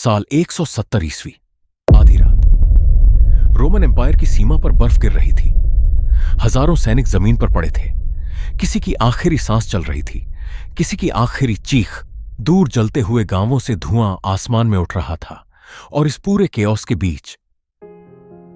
साल 170 ईस्वी, आधी रात। रोमन एम्पायर की सीमा पर बर्फ गिर रही थी। हजारों सैनिक जमीन पर पड़े थे। किसी की आखिरी सांस चल रही थी, किसी की आखिरी चीख। दूर जलते हुए गांवों से धुआं आसमान में उठ रहा था। और इस पूरे केओस के बीच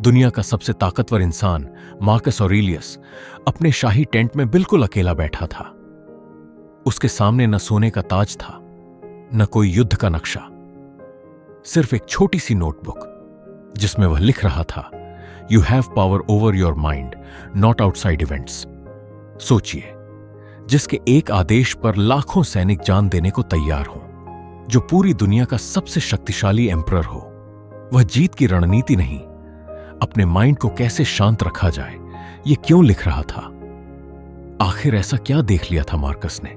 दुनिया का सबसे ताकतवर इंसान मार्कस ऑरेलियस अपने शाही टेंट में बिल्कुल अकेला बैठा था। उसके सामने न सोने का ताज था, न कोई युद्ध का नक्शा, सिर्फ एक छोटी सी नोटबुक जिसमें वह लिख रहा था, you have power over your mind, not outside events. सोचिए, जिसके एक आदेश पर लाखों सैनिक जान देने को तैयार हों, जो पूरी दुनिया का सबसे शक्तिशाली एम्परर हो, वह जीत की रणनीति नहीं, अपने माइंड को कैसे शांत रखा जाए, यह क्यों लिख रहा था। आखिर ऐसा क्या देख लिया था मार्कस ने,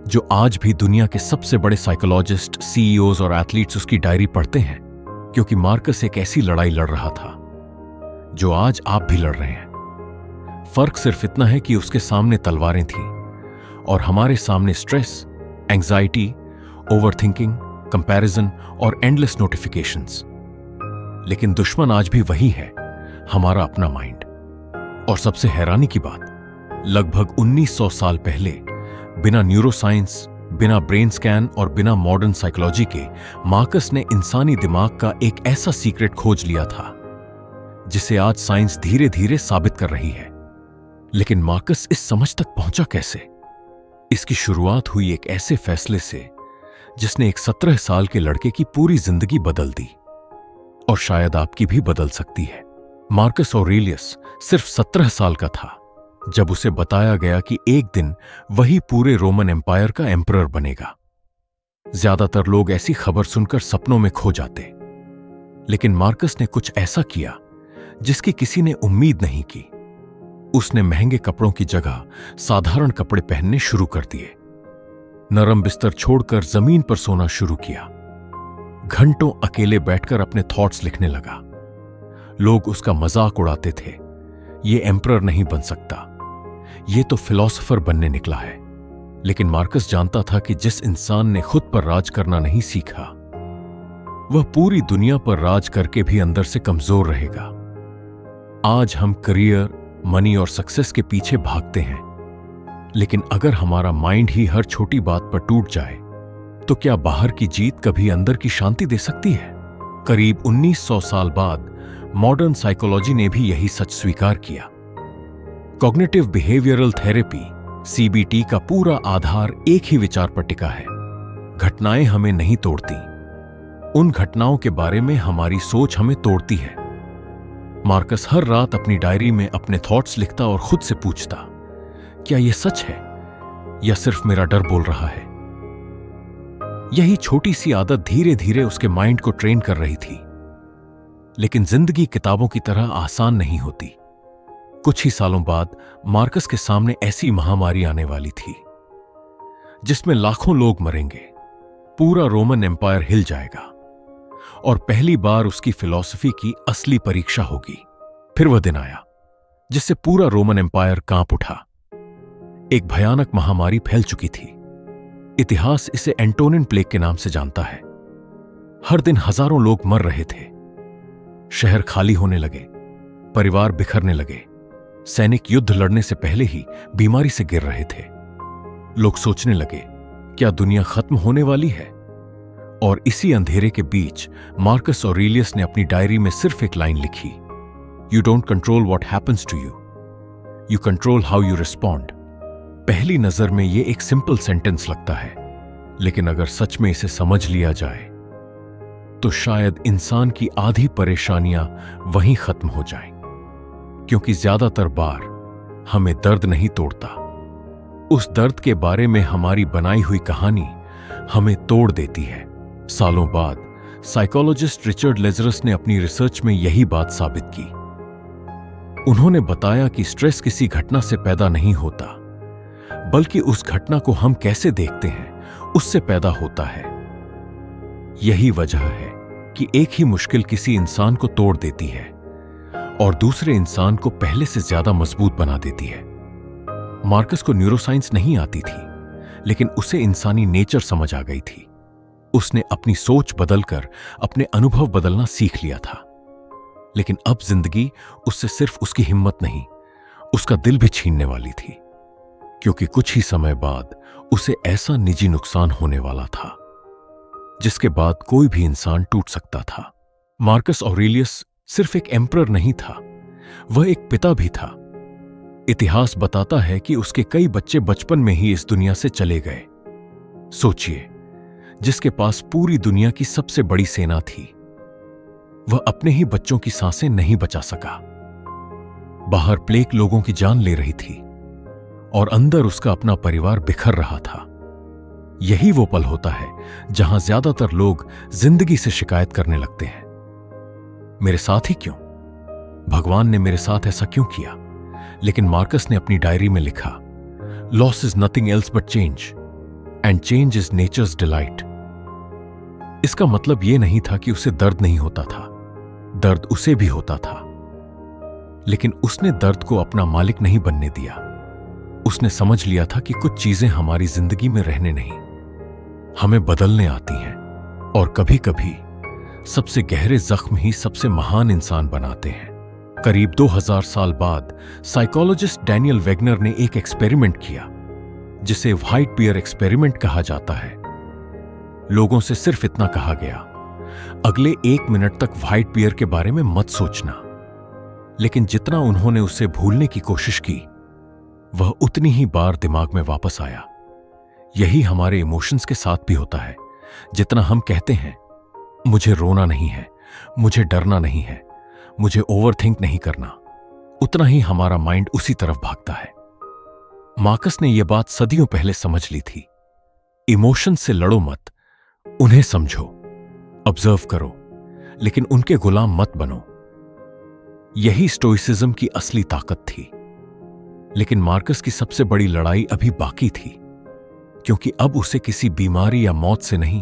जो आज भी दुनिया के सबसे बड़े साइकोलॉजिस्ट, सीईओज और एथलीट्स उसकी डायरी पढ़ते हैं, क्योंकि मार्कस एक ऐसी लड़ाई लड़ रहा था जो आज आप भी लड़ रहे हैं। फर्क सिर्फ इतना है कि उसके सामने तलवारें थीं और हमारे सामने स्ट्रेस, एंजाइटी, ओवरथिंकिंग, कंपैरिजन और एंडलेस नोटिफिकेशंस। लेकिन दुश्मन आज भी वही है, हमारा अपना माइंड। और सबसे हैरानी की बात, लगभग 1900 साल पहले बिना न्यूरोसाइंस, बिना ब्रेन स्कैन और बिना मॉडर्न साइकोलॉजी के मार्कस ने इंसानी दिमाग का एक ऐसा सीक्रेट खोज लिया था जिसे आज साइंस धीरे धीरे साबित कर रही है। लेकिन मार्कस इस समझ तक पहुंचा कैसे? इसकी शुरुआत हुई एक ऐसे फैसले से जिसने एक 17 साल के लड़के की पूरी जिंदगी बदल दी, और शायद आपकी भी बदल सकती है। मार्कस ऑरेलियस सिर्फ 17 साल का था जब उसे बताया गया कि एक दिन वही पूरे रोमन एम्पायर का एम्परर बनेगा। ज्यादातर लोग ऐसी खबर सुनकर सपनों में खो जाते, लेकिन मार्कस ने कुछ ऐसा किया जिसकी किसी ने उम्मीद नहीं की। उसने महंगे कपड़ों की जगह साधारण कपड़े पहनने शुरू कर दिए, नरम बिस्तर छोड़कर जमीन पर सोना शुरू किया, घंटों अकेले बैठकर अपने थॉट्स लिखने लगा। लोग उसका मजाक उड़ाते थे, ये एम्परर नहीं बन सकता, ये तो फिलॉसफर बनने निकला है। लेकिन मार्कस जानता था कि जिस इंसान ने खुद पर राज करना नहीं सीखा, वह पूरी दुनिया पर राज करके भी अंदर से कमजोर रहेगा। आज हम करियर, मनी और सक्सेस के पीछे भागते हैं, लेकिन अगर हमारा माइंड ही हर छोटी बात पर टूट जाए, तो क्या बाहर की जीत कभी अंदर की शांति दे सकती है? करीब 1900 साल बाद मॉडर्न साइकोलॉजी ने भी यही सच स्वीकार किया। कॉग्निटिव बिहेवियरल थेरेपी, सीबीटी का पूरा आधार एक ही विचार पर टिका है, घटनाएं हमें नहीं तोड़ती, उन घटनाओं के बारे में हमारी सोच हमें तोड़ती है। मार्कस हर रात अपनी डायरी में अपने थॉट्स लिखता और खुद से पूछता, क्या यह सच है या सिर्फ मेरा डर बोल रहा है? यही छोटी सी आदत धीरे धीरे उसके माइंड को ट्रेन कर रही थी। लेकिन जिंदगी किताबों की तरह आसान नहीं होती। कुछ ही सालों बाद मार्कस के सामने ऐसी महामारी आने वाली थी जिसमें लाखों लोग मरेंगे, पूरा रोमन एम्पायर हिल जाएगा, और पहली बार उसकी फिलॉसफी की असली परीक्षा होगी। फिर वह दिन आया जिससे पूरा रोमन एम्पायर कांप उठा। एक भयानक महामारी फैल चुकी थी। इतिहास इसे एंटोनिन प्लेग के नाम से जानता है। हर दिन हजारों लोग मर रहे थे, शहर खाली होने लगे, परिवार बिखरने लगे, सैनिक युद्ध लड़ने से पहले ही बीमारी से गिर रहे थे। लोग सोचने लगे, क्या दुनिया खत्म होने वाली है? और इसी अंधेरे के बीच मार्कस ऑरेलियस ने अपनी डायरी में सिर्फ एक लाइन लिखी, you don't control what happens to you, you control how you respond. पहली नजर में यह एक सिंपल सेंटेंस लगता है, लेकिन अगर सच में इसे समझ लिया जाए तो शायद इंसान की आधी परेशानियां वहीं खत्म हो जाएं। क्योंकि ज्यादातर बार हमें दर्द नहीं तोड़ता, उस दर्द के बारे में हमारी बनाई हुई कहानी हमें तोड़ देती है। सालों बाद साइकोलॉजिस्ट रिचर्ड लेजरस ने अपनी रिसर्च में यही बात साबित की। उन्होंने बताया कि स्ट्रेस किसी घटना से पैदा नहीं होता, बल्कि उस घटना को हम कैसे देखते हैं उससे पैदा होता है। यही वजह है कि एक ही मुश्किल किसी इंसान को तोड़ देती है और दूसरे इंसान को पहले से ज्यादा मजबूत बना देती है। मार्कस को न्यूरोसाइंस नहीं आती थी, लेकिन उसे इंसानी नेचर समझ आ गई थी। उसने अपनी सोच बदलकर अपने अनुभव बदलना सीख लिया था। लेकिन अब जिंदगी उससे सिर्फ उसकी हिम्मत नहीं, उसका दिल भी छीनने वाली थी, क्योंकि कुछ ही समय बाद उसे ऐसा निजी नुकसान होने वाला था जिसके बाद कोई भी इंसान टूट सकता था। मार्कस ऑरेलियस सिर्फ एक एम्परर नहीं था, वह एक पिता भी था। इतिहास बताता है कि उसके कई बच्चे बचपन में ही इस दुनिया से चले गए। सोचिए, जिसके पास पूरी दुनिया की सबसे बड़ी सेना थी, वह अपने ही बच्चों की सांसें नहीं बचा सका। बाहर प्लेग लोगों की जान ले रही थी और अंदर उसका अपना परिवार बिखर रहा था। यही वो पल होता है जहां ज्यादातर लोग जिंदगी से शिकायत करने लगते हैं, मेरे साथ ही क्यों, भगवान ने मेरे साथ ऐसा क्यों किया। लेकिन मार्कस ने अपनी डायरी में लिखा, loss is nothing else but change and change is nature's delight. इसका मतलब यह नहीं था कि उसे दर्द नहीं होता था, दर्द उसे भी होता था, लेकिन उसने दर्द को अपना मालिक नहीं बनने दिया। उसने समझ लिया था कि कुछ चीजें हमारी जिंदगी में रहने नहीं, हमें बदलने आती हैं, और कभी कभी सबसे गहरे जख्म ही सबसे महान इंसान बनाते हैं। करीब 2000 साल बाद साइकोलॉजिस्ट डैनियल वेगनर ने एक एक्सपेरिमेंट किया जिसे व्हाइट बियर एक्सपेरिमेंट कहा जाता है। लोगों से सिर्फ इतना कहा गया, अगले 1 मिनट तक व्हाइट बियर के बारे में मत सोचना। लेकिन जितना उन्होंने उसे भूलने की कोशिश की, वह उतनी ही बार दिमाग में वापस आया। यही हमारे इमोशंस के साथ भी होता है। जितना हम कहते हैं, मुझे रोना नहीं है, मुझे डरना नहीं है, मुझे ओवरथिंक नहीं करना, उतना ही हमारा माइंड उसी तरफ भागता है। मार्कस ने यह बात सदियों पहले समझ ली थी। इमोशन से लड़ो मत, उन्हें समझो, ऑब्जर्व करो, लेकिन उनके गुलाम मत बनो। यही स्टोइसिज्म की असली ताकत थी। लेकिन मार्कस की सबसे बड़ी लड़ाई अभी बाकी थी, क्योंकि अब उसे किसी बीमारी या मौत से नहीं,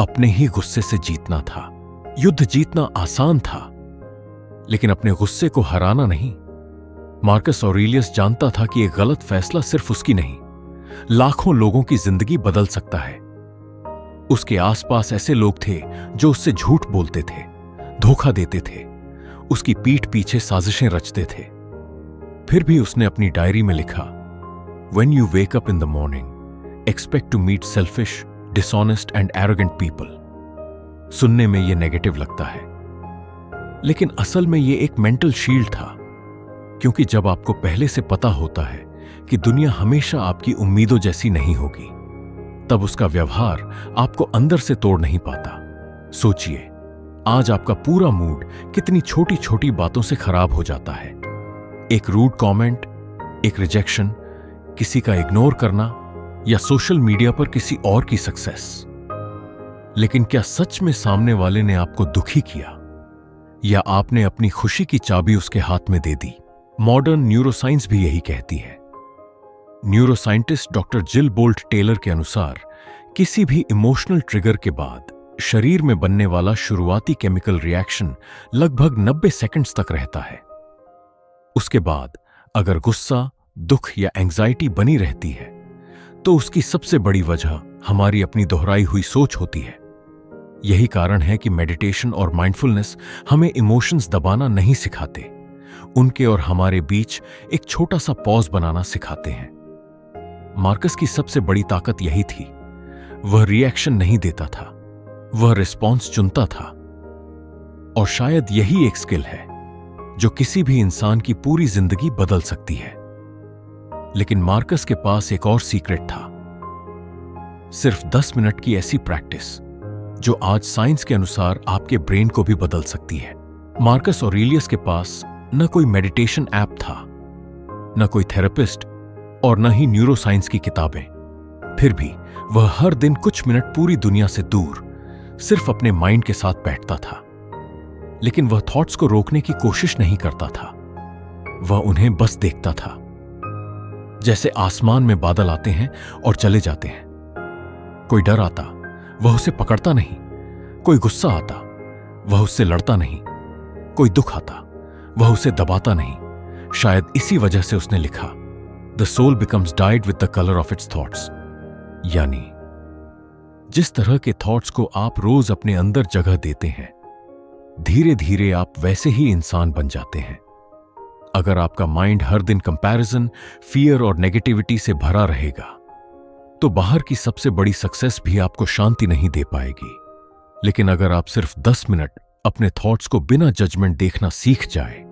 अपने ही गुस्से से जीतना था। युद्ध जीतना आसान था, लेकिन अपने गुस्से को हराना नहीं। मार्कस ऑरेलियस जानता था कि एक गलत फैसला सिर्फ उसकी नहीं, लाखों लोगों की जिंदगी बदल सकता है। उसके आसपास ऐसे लोग थे जो उससे झूठ बोलते थे, धोखा देते थे, उसकी पीठ पीछे साजिशें रचते थे। फिर भी उसने अपनी डायरी में लिखा, When you wake up in the morning, expect to meet selfish, dishonest and arrogant people. सुनने में यह नेगेटिव लगता है, लेकिन असल में यह एक मेंटल शील्ड था, क्योंकि जब आपको पहले से पता होता है कि दुनिया हमेशा आपकी उम्मीदों जैसी नहीं होगी, तब उसका व्यवहार आपको अंदर से तोड़ नहीं पाता। सोचिए, आज आपका पूरा मूड कितनी छोटी छोटी बातों से खराब हो जाता है। एक रूड कमेंट, एक रिजेक्शन, किसी का इग्नोर करना, या सोशल मीडिया पर किसी और की सक्सेस। लेकिन क्या सच में सामने वाले ने आपको दुखी किया, या आपने अपनी खुशी की चाबी उसके हाथ में दे दी? मॉडर्न न्यूरोसाइंस भी यही कहती है। न्यूरोसाइंटिस्ट डॉक्टर जिल बोल्ट टेलर के अनुसार, किसी भी इमोशनल ट्रिगर के बाद शरीर में बनने वाला शुरुआती केमिकल रिएक्शन लगभग 90 सेकंड्स तक रहता है। उसके बाद अगर गुस्सा, दुख या एंजाइटी बनी रहती है, तो उसकी सबसे बड़ी वजह हमारी अपनी दोहराई हुई सोच होती है। यही कारण है कि मेडिटेशन और माइंडफुलनेस हमें इमोशंस दबाना नहीं सिखाते, उनके और हमारे बीच एक छोटा सा पॉज बनाना सिखाते हैं। मार्कस की सबसे बड़ी ताकत यही थी, वह रिएक्शन नहीं देता था, वह रिस्पॉन्स चुनता था। और शायद यही एक स्किल है जो किसी भी इंसान की पूरी जिंदगी बदल सकती है। लेकिन मार्कस के पास एक और सीक्रेट था, सिर्फ 10 मिनट की ऐसी प्रैक्टिस जो आज साइंस के अनुसार आपके ब्रेन को भी बदल सकती है। मार्कस ऑरेलियस के पास न कोई मेडिटेशन ऐप था, न कोई थेरेपिस्ट, और न ही न्यूरोसाइंस की किताबें। फिर भी वह हर दिन कुछ मिनट पूरी दुनिया से दूर सिर्फ अपने माइंड के साथ बैठता था। लेकिन वह थॉट्स को रोकने की कोशिश नहीं करता था, वह उन्हें बस देखता था। जैसे आसमान में बादल आते हैं और चले जाते हैं। कोई डर आता, वह उसे पकड़ता नहीं। कोई गुस्सा आता, वह उससे लड़ता नहीं। कोई दुख आता, वह उसे दबाता नहीं। शायद इसी वजह से उसने लिखा, the soul becomes dyed with the colour of its thoughts, यानी जिस तरह के थॉट्स को आप रोज अपने अंदर जगह देते हैं, धीरे धीरे आप वैसे ही इंसान बन जाते हैं। अगर आपका माइंड हर दिन कंपैरिजन, फियर और नेगेटिविटी से भरा रहेगा, तो बाहर की सबसे बड़ी सक्सेस भी आपको शांति नहीं दे पाएगी। लेकिन अगर आप सिर्फ 10 मिनट अपने थॉट्स को बिना जजमेंट देखना सीख जाए,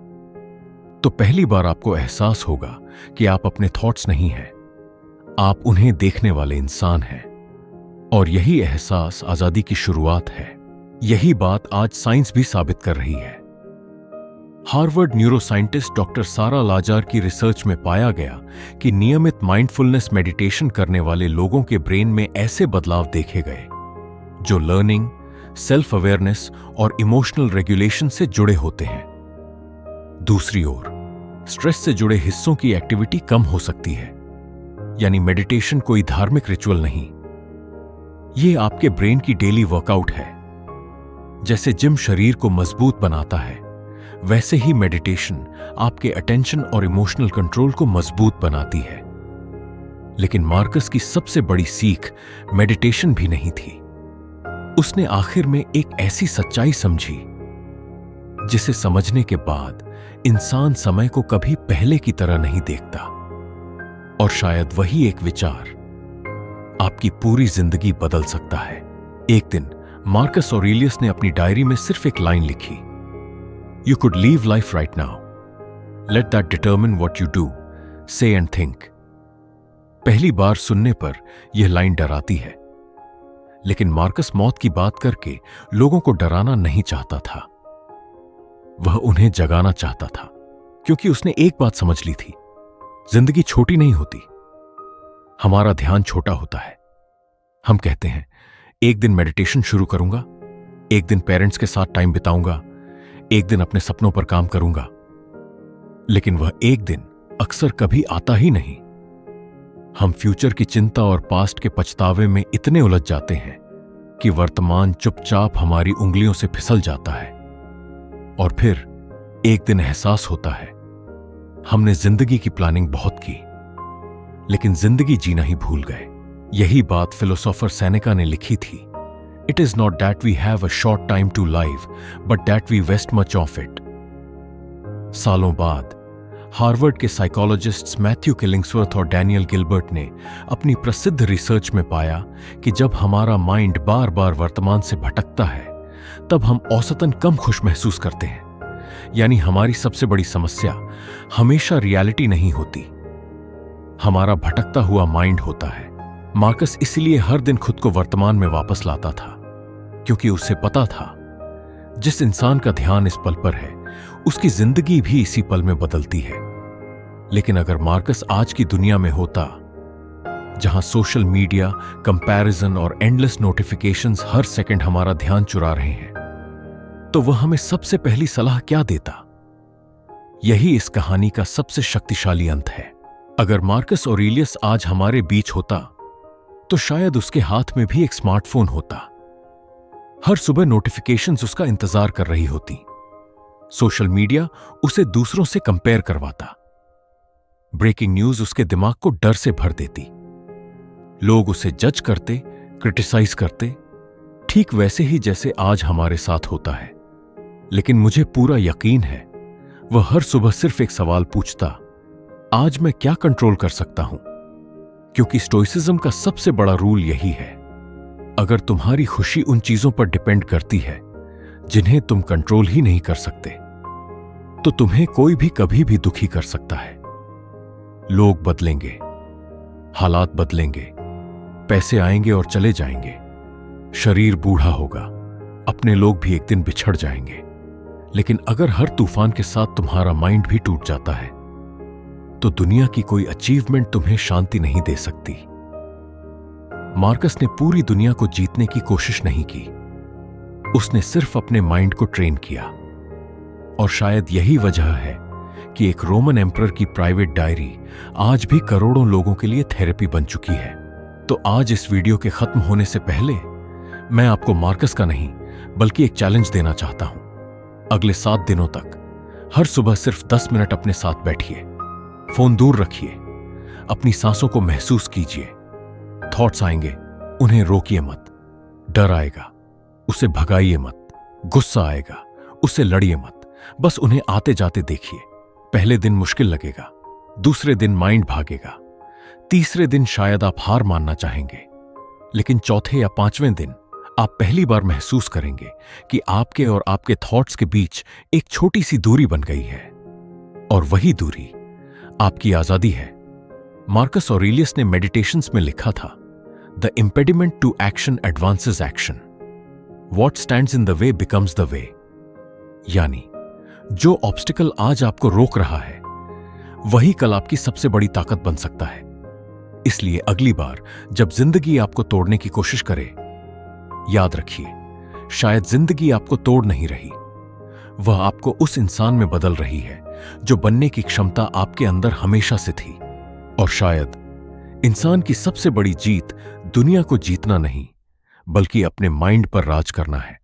तो पहली बार आपको एहसास होगा कि आप अपने थॉट्स नहीं हैं, आप उन्हें देखने वाले इंसान हैं। और यही एहसास आजादी की शुरुआत है। यही बात आज साइंस भी साबित कर रही है। हार्वर्ड न्यूरोसाइंटिस्ट डॉक्टर सारा लाजार की रिसर्च में पाया गया कि नियमित माइंडफुलनेस मेडिटेशन करने वाले लोगों के ब्रेन में ऐसे बदलाव देखे गए जो लर्निंग, सेल्फ अवेयरनेस और इमोशनल रेगुलेशन से जुड़े होते हैं। दूसरी ओर, स्ट्रेस से जुड़े हिस्सों की एक्टिविटी कम हो सकती है। यानी मेडिटेशन कोई धार्मिक रिचुअल नहीं, यह आपके ब्रेन की डेली वर्कआउट है। जैसे जिम शरीर को मजबूत बनाता है, वैसे ही मेडिटेशन आपके अटेंशन और इमोशनल कंट्रोल को मजबूत बनाती है। लेकिन मार्कस की सबसे बड़ी सीख मेडिटेशन भी नहीं थी। उसने आखिर में एक ऐसी सच्चाई समझी जिसे समझने के बाद इंसान समय को कभी पहले की तरह नहीं देखता। और शायद वही एक विचार आपकी पूरी जिंदगी बदल सकता है। एक दिन मार्कस ऑरेलियस ने अपनी डायरी में सिर्फ एक लाइन लिखी, "You could live life right now. Let that determine what you do, say and think." पहली बार सुनने पर यह लाइन डराती है, लेकिन मार्कस मौत की बात करके लोगों को डराना नहीं चाहता था। वह उन्हें जगाना चाहता था, क्योंकि उसने एक बात समझ ली थी, जिंदगी छोटी नहीं होती, हमारा ध्यान छोटा होता है। हम कहते हैं, एक दिन मेडिटेशन शुरू करूंगा, एक दिन पेरेंट्स के साथ टाइम बिताऊंगा, एक दिन अपने सपनों पर काम करूंगा। लेकिन वह एक दिन अक्सर कभी आता ही नहीं। हम फ्यूचर की चिंता और पास्ट के पछतावे में इतने उलझ जाते हैं कि वर्तमान चुपचाप हमारी उंगलियों से फिसल जाता है। और फिर एक दिन एहसास होता है, हमने जिंदगी की प्लानिंग बहुत की, लेकिन जिंदगी जीना ही भूल गए। यही बात फिलोसोफर सेनेका ने लिखी थी, "It is not that we have a short time to live, but that we waste much of it." सालों बाद हार्वर्ड के साइकोलॉजिस्ट्स मैथ्यू किलिंग्सवर्थ और डैनियल गिलबर्ट ने अपनी प्रसिद्ध रिसर्च में पाया कि जब हमारा माइंड बार बार वर्तमान से भटकता है, तब हम औसतन कम खुश महसूस करते हैं। यानी हमारी सबसे बड़ी समस्या हमेशा रियलिटी नहीं होती, हमारा भटकता हुआ माइंड होता है। मार्कस इसलिए हर दिन खुद को वर्तमान में वापस लाता था, क्योंकि उसे पता था जिस इंसान का ध्यान इस पल पर है, उसकी जिंदगी भी इसी पल में बदलती है। लेकिन अगर मार्कस आज की दुनिया में होता, जहां सोशल मीडिया, कंपैरिजन और एंडलेस नोटिफिकेशंस हर सेकंड हमारा ध्यान चुरा रहे हैं, तो वह हमें सबसे पहली सलाह क्या देता? यही इस कहानी का सबसे शक्तिशाली अंत है। अगर मार्कस ऑरेलियस आज हमारे बीच होता, तो शायद उसके हाथ में भी एक स्मार्टफोन होता। हर सुबह नोटिफिकेशंस उसका इंतजार कर रही होती, सोशल मीडिया उसे दूसरों से कंपेयर करवाता, ब्रेकिंग न्यूज उसके दिमाग को डर से भर देती, लोग उसे जज करते, क्रिटिसाइज करते, ठीक वैसे ही जैसे आज हमारे साथ होता है। लेकिन मुझे पूरा यकीन है, वह हर सुबह सिर्फ एक सवाल पूछता, आज मैं क्या कंट्रोल कर सकता हूं? क्योंकि स्टोइसिज्म का सबसे बड़ा रूल यही है, अगर तुम्हारी खुशी उन चीजों पर डिपेंड करती है जिन्हें तुम कंट्रोल ही नहीं कर सकते, तो तुम्हें कोई भी कभी भी दुखी कर सकता है। लोग बदलेंगे, हालात बदलेंगे, पैसे आएंगे और चले जाएंगे, शरीर बूढ़ा होगा, अपने लोग भी एक दिन बिछड़ जाएंगे। लेकिन अगर हर तूफान के साथ तुम्हारा माइंड भी टूट जाता है, तो दुनिया की कोई अचीवमेंट तुम्हें शांति नहीं दे सकती। मार्कस ने पूरी दुनिया को जीतने की कोशिश नहीं की, उसने सिर्फ अपने माइंड को ट्रेन किया। और शायद यही वजह है कि एक रोमन एम्परर की प्राइवेट डायरी आज भी करोड़ों लोगों के लिए थेरेपी बन चुकी है। तो आज इस वीडियो के खत्म होने से पहले मैं आपको मार्कस का नहीं, बल्कि एक चैलेंज देना चाहता हूं। अगले 7 दिनों तक हर सुबह सिर्फ 10 मिनट अपने साथ बैठिए, फोन दूर रखिए, अपनी सांसों को महसूस कीजिए। थॉट्स आएंगे, उन्हें रोकिए मत, डर आएगा, उसे भगाइए मत। गुस्सा आएगा, उससे लड़िए मत। बस उन्हें आते जाते देखिए। पहले दिन मुश्किल लगेगा, दूसरे दिन माइंड भागेगा, तीसरे दिन शायद आप हार मानना चाहेंगे, लेकिन चौथे या पांचवें दिन आप पहली बार महसूस करेंगे कि आपके और आपके थॉट्स के बीच एक छोटी सी दूरी बन गई है, और वही दूरी आपकी आजादी है। मार्कस ऑरेलियस ने मेडिटेशंस में लिखा था, the impediment to action advances action, what stands in the way becomes the way. यानी जो ऑब्स्टिकल आज आपको रोक रहा है वही कल आपकी सबसे बड़ी ताकत बन सकता है। इसलिए अगली बार जब जिंदगी आपको तोड़ने की कोशिश करे, याद रखिए, शायद जिंदगी आपको तोड़ नहीं रही, वह आपको उस इंसान में बदल रही है जो बनने की क्षमता आपके अंदर हमेशा से थी। और शायद इंसान की सबसे बड़ी जीत दुनिया को जीतना नहीं, बल्कि अपने माइंड पर राज करना है।